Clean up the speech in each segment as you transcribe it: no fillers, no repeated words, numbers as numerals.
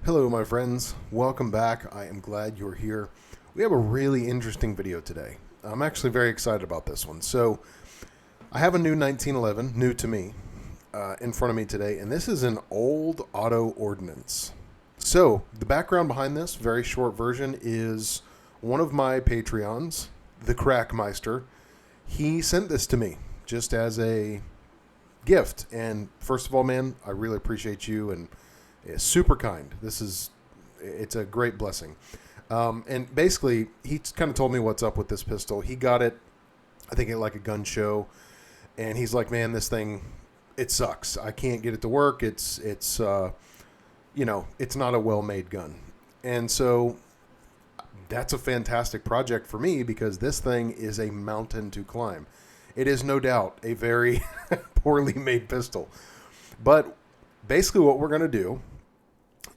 Hello, my friends. Welcome back. I am glad you're here. We have a really interesting video today. I'm actually very excited about this one. So, I have a new 1911, new to me, in front of me today, and this is an old auto ordnance. So, the background behind this, very short version, is one of my Patreons, the Crackmeister. He sent this to me just as a gift. And first of all, man, I really appreciate you and super kind. It's a great blessing. And basically, he kind of told me what's up with this pistol. He got it, I think, at like a gun show, and he's like, "Man, this thing, it sucks. I can't get it to work. It's not a well-made gun." And so that's a fantastic project for me because this thing is a mountain to climb. It is no doubt a very poorly made pistol, but basically, what we're going to do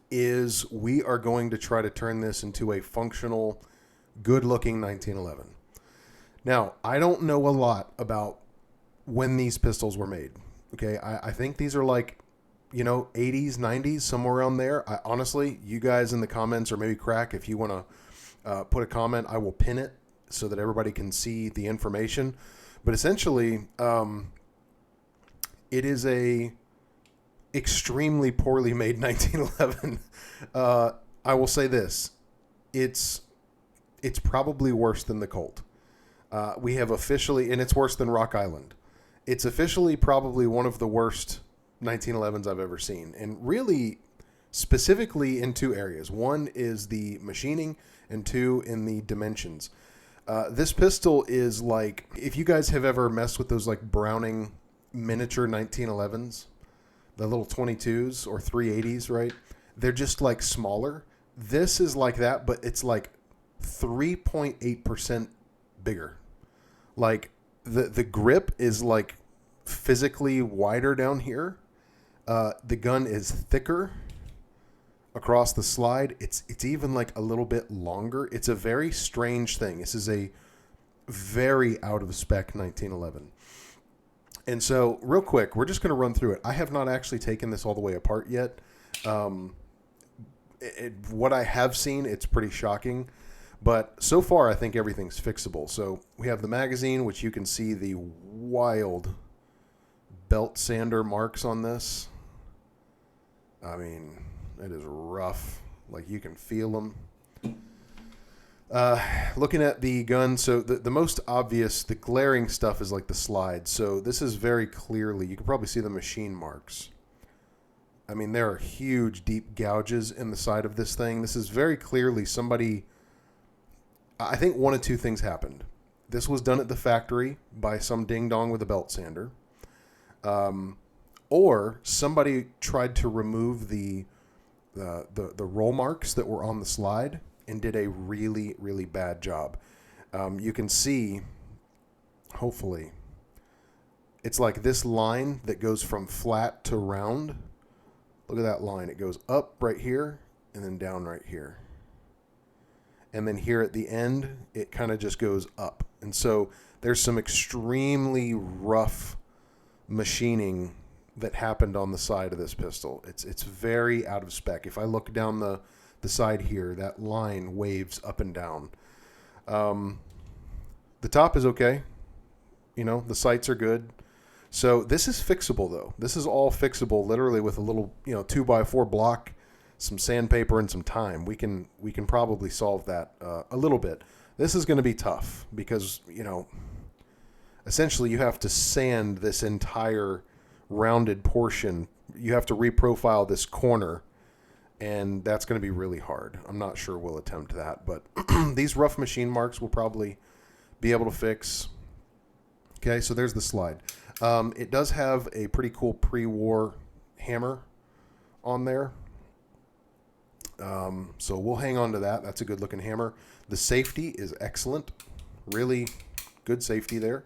is we are going to try to turn this into a functional, good-looking 1911. Now, I don't know a lot about when these pistols were made. Okay, I think these are like, 80s, 90s, somewhere around there. Honestly, you guys in the comments, or maybe Crack, if you want to put a comment, I will pin it so that everybody can see the information. But essentially, it is a extremely poorly made 1911. I will say this: it's probably worse than the Colt. We have officially, and it's worse than Rock Island. It's officially probably one of the worst 1911s I've ever seen, and really specifically in two areas. One is the machining, and two in the dimensions. This pistol is like, if you guys have ever messed with those like Browning miniature 1911s, the little 22s or 380s, right? They're just like smaller. This is like that, but it's like 3.8% bigger. Like the grip is like physically wider down here. The gun is thicker across the slide. It's even like a little bit longer. It's a very strange thing. This is a very out of spec 1911. And so, real quick, we're just going to run through it. I have not actually taken this all the way apart yet. What I have seen, it's pretty shocking. But so far, I think everything's fixable. So, we have the magazine, which you can see the wild belt sander marks on this. I mean, it is rough. Like, you can feel them. Looking at the gun, so the most obvious, the glaring stuff is like the slide. So this is very clearly, you can probably see the machine marks. I mean, there are huge, deep gouges in the side of this thing. This is very clearly somebody, I think one of two things happened. This was done at the factory by some ding-dong with a belt sander. Or somebody tried to remove the roll marks that were on the slide and did a really, really bad job. You can see, hopefully, it's like this line that goes from flat to round. Look at that line. It goes up right here and then down right here. And then here at the end, it kind of just goes up. And so there's some extremely rough machining that happened on the side of this pistol. It's very out of spec. If I look down the side here, that line waves up and down. The top is okay. The sights are good. So this is fixable, though. This is all fixable literally with a little 2x4 block, some sandpaper, and some time. We can probably solve that a little bit. This is going to be tough because essentially you have to sand this entire rounded portion. You have to reprofile this corner, and that's going to be really hard. I'm not sure we'll attempt that, but these rough machine marks we'll probably be able to fix. Okay, so there's the slide. It does have a pretty cool pre-war hammer on there. So we'll hang on to that. That's a good-looking hammer. The safety is excellent. Really good safety there.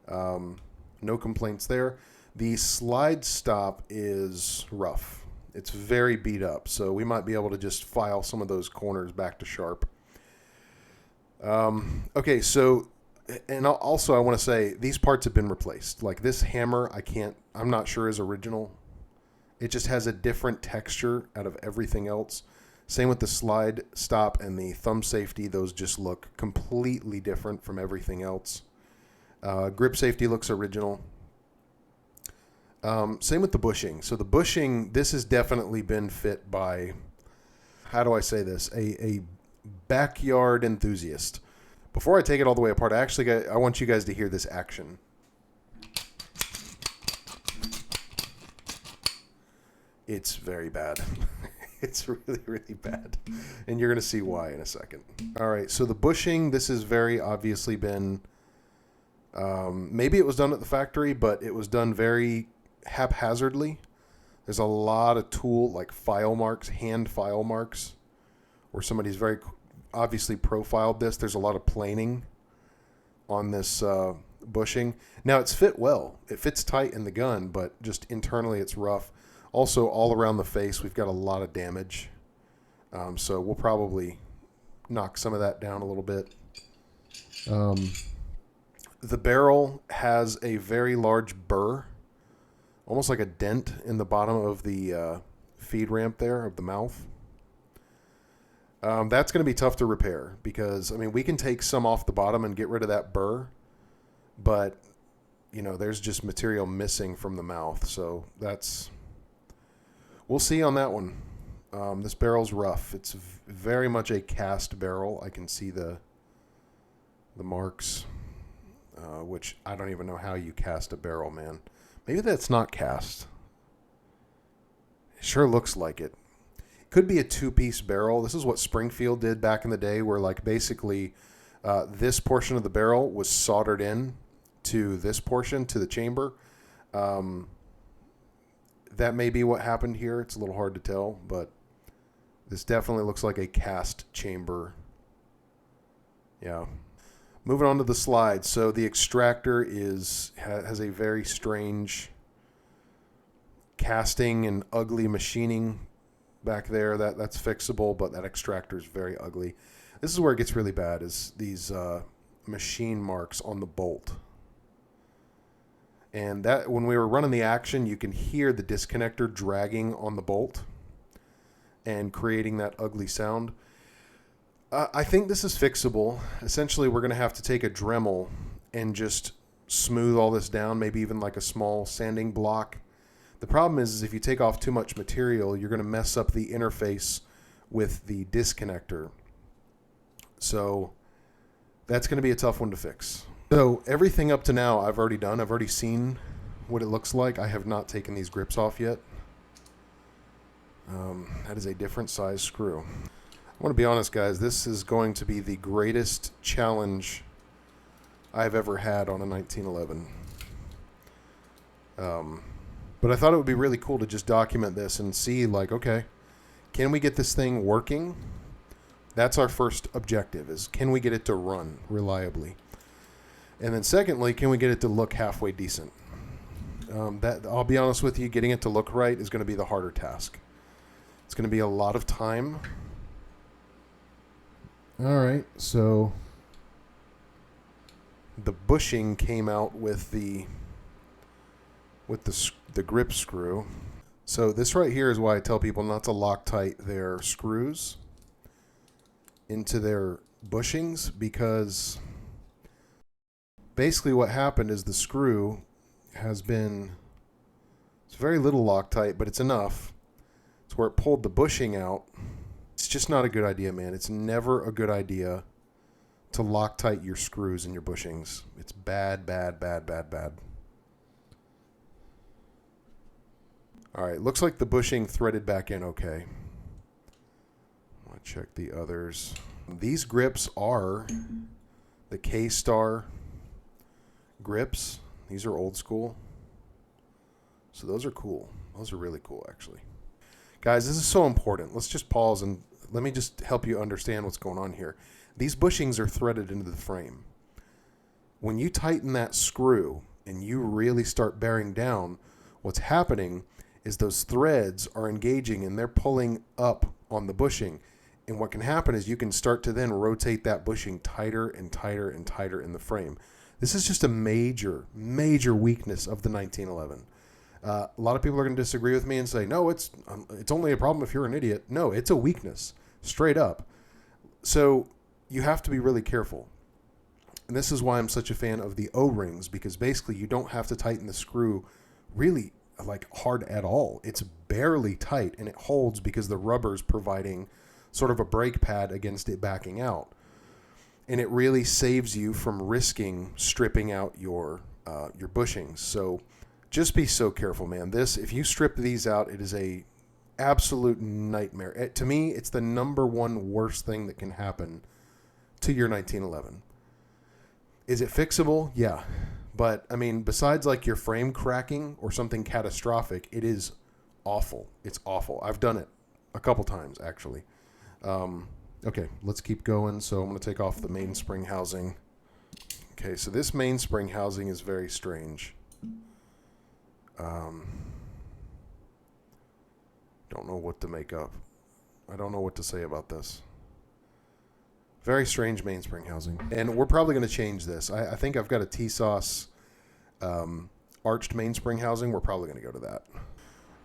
No complaints there. The slide stop is rough. It's very beat up, so we might be able to just file some of those corners back to sharp. Okay, so, and also I want to say these parts have been replaced. Like this hammer, I'm not sure is original. It just has a different texture out of everything else. Same with the slide stop and the thumb safety. Those just look completely different from everything else. Grip safety looks original. Same with the bushing. So the bushing, this has definitely been fit by, how do I say this, a backyard enthusiast. Before I take it all the way apart, I want you guys to hear this action. It's very bad. It's really, really bad. And you're going to see why in a second. All right, so the bushing, this has very obviously been, maybe it was done at the factory, but it was done very haphazardly. There's a lot of tool, like file marks, hand file marks, where somebody's very obviously profiled this. There's a lot of planing on this bushing. Now, it's fit well. It fits tight in the gun, but just internally it's rough. Also, all around the face, we've got a lot of damage. So we'll probably knock some of that down a little bit. The barrel has a very large burr, almost like a dent in the bottom of the feed ramp there of the mouth. That's going to be tough to repair because, I mean, we can take some off the bottom and get rid of that burr, but, you know, there's just material missing from the mouth. So we'll see on that one. This barrel's rough. It's very much a cast barrel. I can see the marks, which I don't even know how you cast a barrel, man. Maybe that's not cast. It sure looks like it. Could be a two-piece barrel. This is what Springfield did back in the day, where like basically this portion of the barrel was soldered in to this portion, to the chamber. That may be what happened here. It's a little hard to tell, but this definitely looks like a cast chamber. Yeah. Moving on to the slide. So the extractor has a very strange casting and ugly machining back there. That's fixable, but that extractor is very ugly. This is where it gets really bad, is these machine marks on the bolt. And that, when we were running the action, you can hear the disconnector dragging on the bolt and creating that ugly sound. I think this is fixable. Essentially, we're going to have to take a Dremel and just smooth all this down, maybe even like a small sanding block. The problem is if you take off too much material, you're going to mess up the interface with the disconnector. So that's going to be a tough one to fix. So everything up to now I've already done. I've already seen what it looks like. I have not taken these grips off yet. That is a different size screw. I want to be honest, guys. This is going to be the greatest challenge I've ever had on a 1911. But I thought it would be really cool to just document this and see, like, okay, can we get this thing working? That's our first objective, is can we get it to run reliably? And then secondly, can we get it to look halfway decent? I'll be honest with you, getting it to look right is going to be the harder task. It's going to be a lot of time. All right, so the bushing came out with the grip screw. So this right here is why I tell people not to Loctite their screws into their bushings, because basically what happened is the screw it's very little Loctite, but it's enough. It's where it pulled the bushing out. It's just not a good idea, man. It's never a good idea to Loctite your screws in your bushings. It's bad, bad, bad, bad, bad. All right, looks like the bushing threaded back in okay. I want to check the others. These grips are the K-Star grips. These are old school. So those are cool. Those are really cool, actually. Guys, this is so important. Let's just pause and let me just help you understand what's going on here. These bushings are threaded into the frame. When you tighten that screw and you really start bearing down, what's happening is those threads are engaging and they're pulling up on the bushing. And what can happen is you can start to then rotate that bushing tighter and tighter and tighter in the frame. This is just a major, major weakness of the 1911. A lot of people are going to disagree with me and say, no, it's only a problem if you're an idiot. No, it's a weakness, straight up. So you have to be really careful. And this is why I'm such a fan of the O-rings, because basically you don't have to tighten the screw really like hard at all. It's barely tight, and it holds because the rubber's providing sort of a brake pad against it backing out. And it really saves you from risking stripping out your bushings. So just be so careful, man. If you strip these out, it is a absolute nightmare. To me, it's the number one worst thing that can happen to your 1911. Is it fixable? Yeah. But, I mean, besides like your frame cracking or something catastrophic, it is awful. It's awful. I've done it a couple times, actually. Okay, let's keep going. So I'm going to take off the mainspring housing. Okay, so this mainspring housing is very strange. Don't know what to make up. I don't know what to say about this. Very strange mainspring housing. And we're probably going to change this. I think I've got a T-Sauce arched mainspring housing. We're probably going to go to that.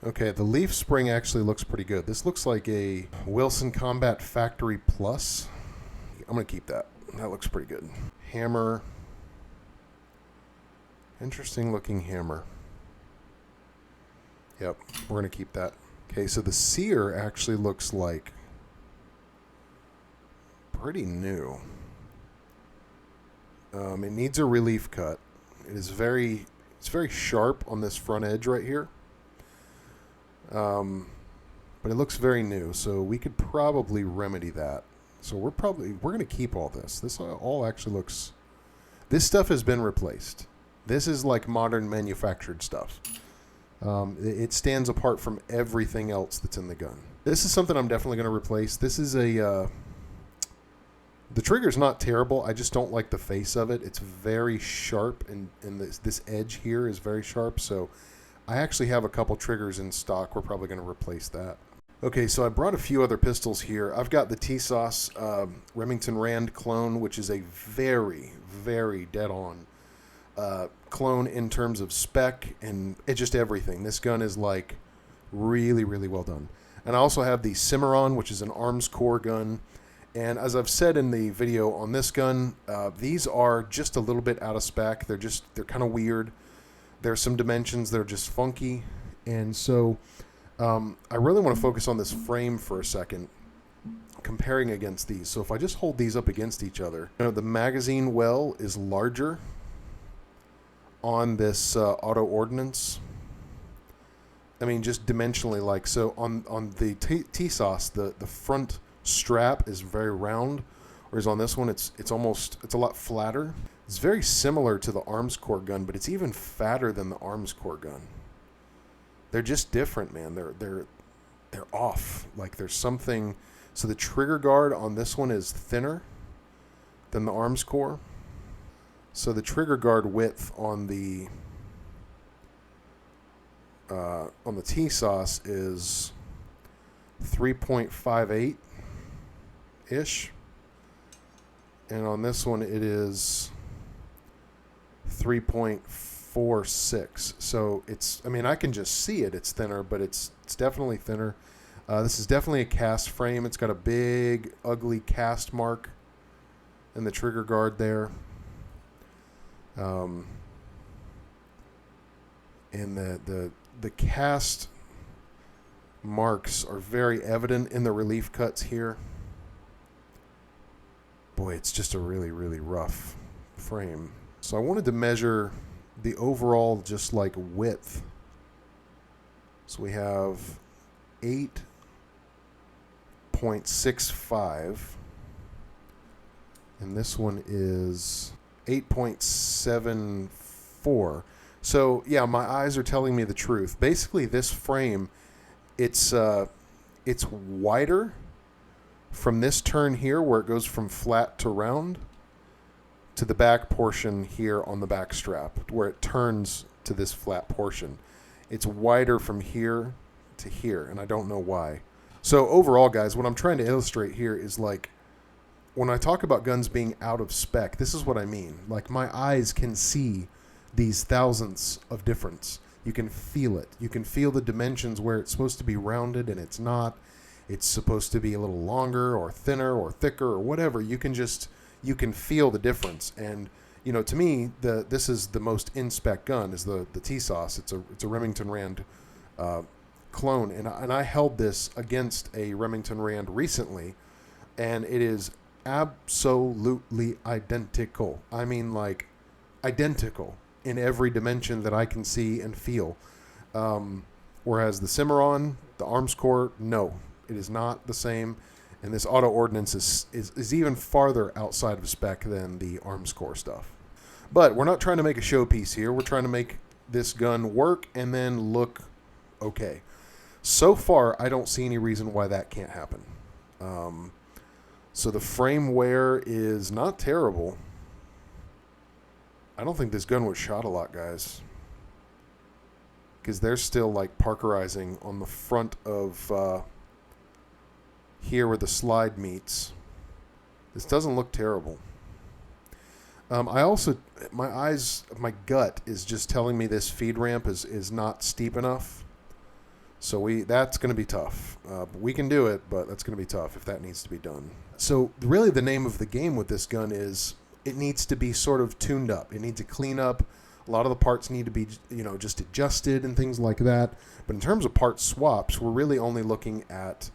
Okay, the leaf spring actually looks pretty good. This looks like a Wilson Combat Factory Plus. I'm going to keep that. That looks pretty good. Hammer. Interesting looking hammer. Yep, we're going to keep that. Okay, so the sear actually looks like pretty new. It needs a relief cut. It's very sharp on this front edge right here. But it looks very new, so we could probably remedy that. So we're going to keep all this. This all actually looks. This stuff has been replaced. This is like modern manufactured stuff. It stands apart from everything else that's in the gun. This is something I'm definitely going to replace. This is a. The trigger's not terrible. I just don't like the face of it. It's very sharp, and this edge here is very sharp. So I actually have a couple triggers in stock. We're probably going to replace that. Okay, so I brought a few other pistols here. I've got the T-Sauce Remington Rand clone, which is a very, very dead-on clone in terms of spec and just everything. This gun is like really, really well done. And I also have the Cimarron, which is an arms core gun. And as I've said in the video on this gun, these are just a little bit out of spec. They're kind of weird. There's some dimensions that are just funky. And so I really want to focus on this frame for a second, comparing against these. So if I just hold these up against each other, the magazine well is larger on this auto ordnance. I mean, just dimensionally, like, so on the T-Sauce, the front strap is very round, whereas on this one it's a lot flatter. It's very similar to the arms core gun, but it's even fatter than the arms core gun. They're just different, man. They're off. Like there's something. So the trigger guard on this one is thinner than the arms core. So the trigger guard width on the T-Sauce is 3.58 ish, and on this one it is 3.46. So it's, I mean, I can just see it's thinner, but it's definitely thinner. This is definitely a cast frame. It's got a big ugly cast mark in the trigger guard there. And the cast marks are very evident in the relief cuts here. Boy, it's just a really, really rough frame. So I wanted to measure the overall just like width. So we have 8.65, and this one is 8.74. So yeah, my eyes are telling me the truth. Basically, this frame, it's wider from this turn here, where it goes from flat to round, to the back portion here on the back strap, where it turns to this flat portion. It's wider from here to here, and I don't know why. So overall, guys, what I'm trying to illustrate here is, like, when I talk about guns being out of spec, this is what I mean. Like, my eyes can see these thousandths of difference. You can feel it. You can feel the dimensions where it's supposed to be rounded and it's not. It's supposed to be a little longer or thinner or thicker or whatever. You can feel the difference. And to me, this is the most in-spec gun is the TSOS. It's a Remington Rand clone, and I held this against a Remington Rand recently, and it is absolutely identical. I mean, like, identical in every dimension that I can see and feel. Whereas the Cimarron, the Arms Corps, no, it is not the same. And this auto ordnance is even farther outside of spec than the Arms Corps stuff. But we're not trying to make a showpiece here. We're trying to make this gun work and then look okay. So far, I don't see any reason why that can't happen. So the frame wear is not terrible. I don't think this gun was shot a lot, guys. Because they're still like parkerizing on the front of here where the slide meets. This doesn't look terrible. My gut is just telling me this feed ramp is not steep enough. So that's going to be tough. We can do it, but that's going to be tough if that needs to be done. So really the name of the game with this gun is it needs to be sort of tuned up. It needs to clean up. A lot of the parts need to be, just adjusted and things like that. But in terms of part swaps, we're really only looking at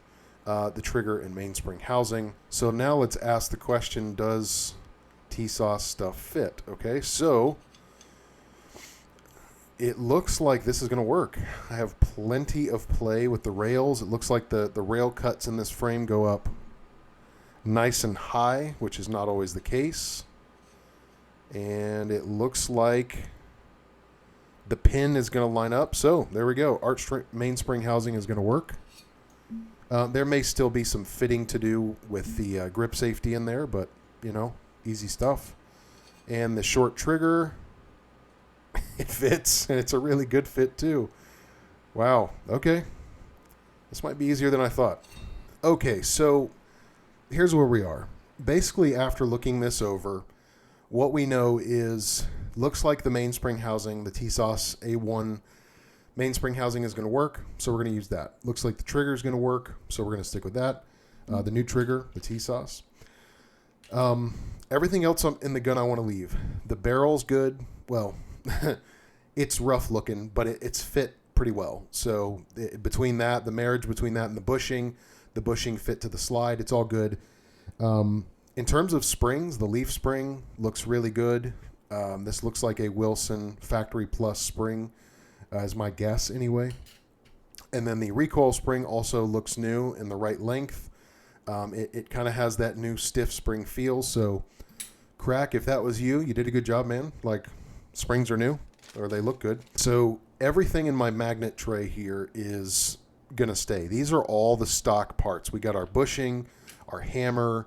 the trigger and mainspring housing. So now let's ask the question, does TSOS stuff fit? Okay, so it looks like this is going to work. I have plenty of play with the rails. It looks like the rail cuts in this frame go up nice and high, which is not always the case. And it looks like the pin is going to line up. So there we go. Arch mainspring housing is going to work. There may still be some fitting to do with the grip safety in there, but, easy stuff. And the short trigger, it fits, and it's a really good fit too. Wow. Okay. This might be easier than I thought. Okay, so here's where we are. Basically, after looking this over, what we know is, looks like the mainspring housing, the TSOS A1 mainspring housing is going to work, so we're going to use that. Looks like the trigger is going to work, so we're going to stick with that. The new trigger, the TSOS. Everything else in the gun I want to leave. The barrel's good. Well, it's rough looking, but it's fit pretty well. So between that, the marriage between that and the bushing fit to the slide, it's all good. In terms of springs, the leaf spring looks really good. This looks like a Wilson Factory Plus spring, is my guess anyway. And then the recoil spring also looks new in the right length. It kind of has that new stiff spring feel. So, Crack, if that was you did a good job, man. Like, springs are new, or they look good. So everything in my magnet tray here is going to stay. These are all the stock parts. We got our bushing, our hammer,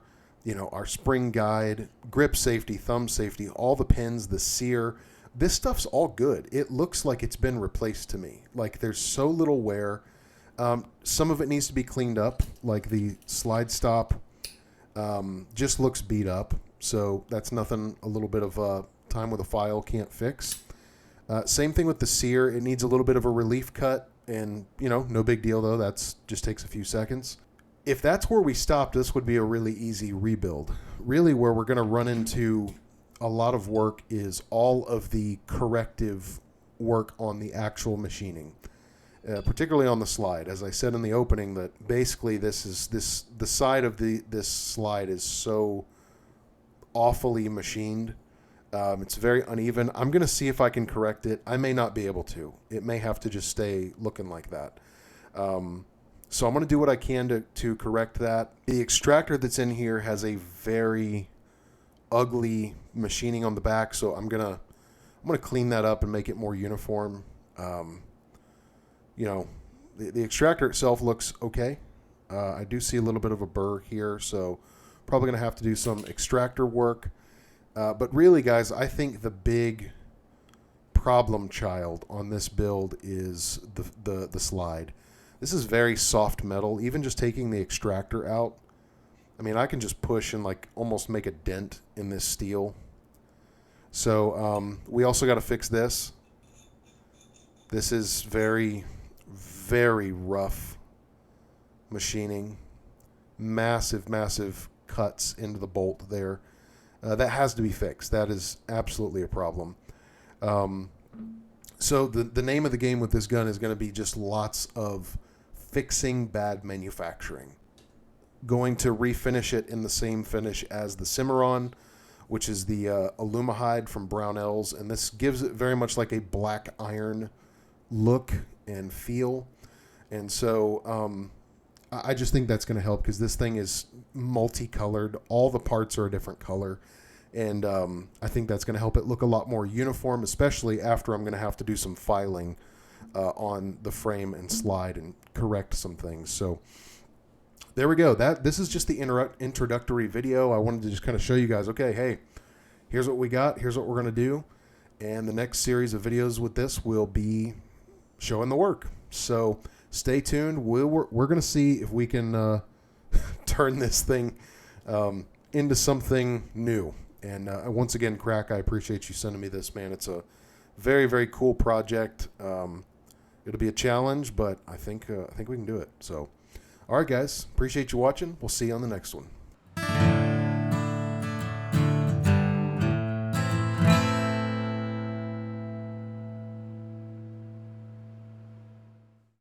our spring guide, grip safety, thumb safety, all the pins, the sear. This stuff's all good. It looks like it's been replaced to me. Like, there's so little wear. Some of it needs to be cleaned up, like the slide stop just looks beat up. So that's nothing a little bit of time with a file can't fix. Same thing with the sear. It needs a little bit of a relief cut, and, no big deal, though. That's just takes a few seconds. If that's where we stopped, this would be a really easy rebuild. Really, where we're going to run into a lot of work is all of the corrective work on the actual machining, particularly on the slide. As I said in the opening, that basically the side of this slide is so awfully machined. It's very uneven. I'm going to see if I can correct it. I may not be able to. It may have to just stay looking like that. So I'm going to do what I can to correct that. The extractor that's in here has a very ugly machining on the back, so I'm gonna clean that up and make it more uniform. The extractor itself looks okay. I do see a little bit of a burr here, so probably gonna have to do some extractor work. But really, guys, I think the big problem child on this build is the slide. This is very soft metal. Even just taking the extractor out, I mean, I can just push and like almost make a dent in this steel. So we also got to fix this. This is very, very rough machining. Massive, massive cuts into the bolt there. That has to be fixed. That is absolutely a problem. So the name of the game with this gun is going to be just lots of fixing bad manufacturing. Going to refinish it in the same finish as the Cimarron, which is the Alumahide from Brownells, and this gives it very much like a black iron look and feel. And so I just think that's going to help because this thing is multicolored. All the parts are a different color. And I think that's going to help it look a lot more uniform, especially after I'm going to have to do some filing on the frame and slide and correct some things. So there we go. This is just the introductory video. I wanted to just kind of show you guys, okay, hey, here's what we got. Here's what we're going to do. And the next series of videos with this will be showing the work. So stay tuned. We're going to see if we can turn this thing into something new. And once again, Crack, I appreciate you sending me this, man. It's a very, very cool project. It'll be a challenge, but I think we can do it. So, all right, guys, appreciate you watching. We'll see you on the next one.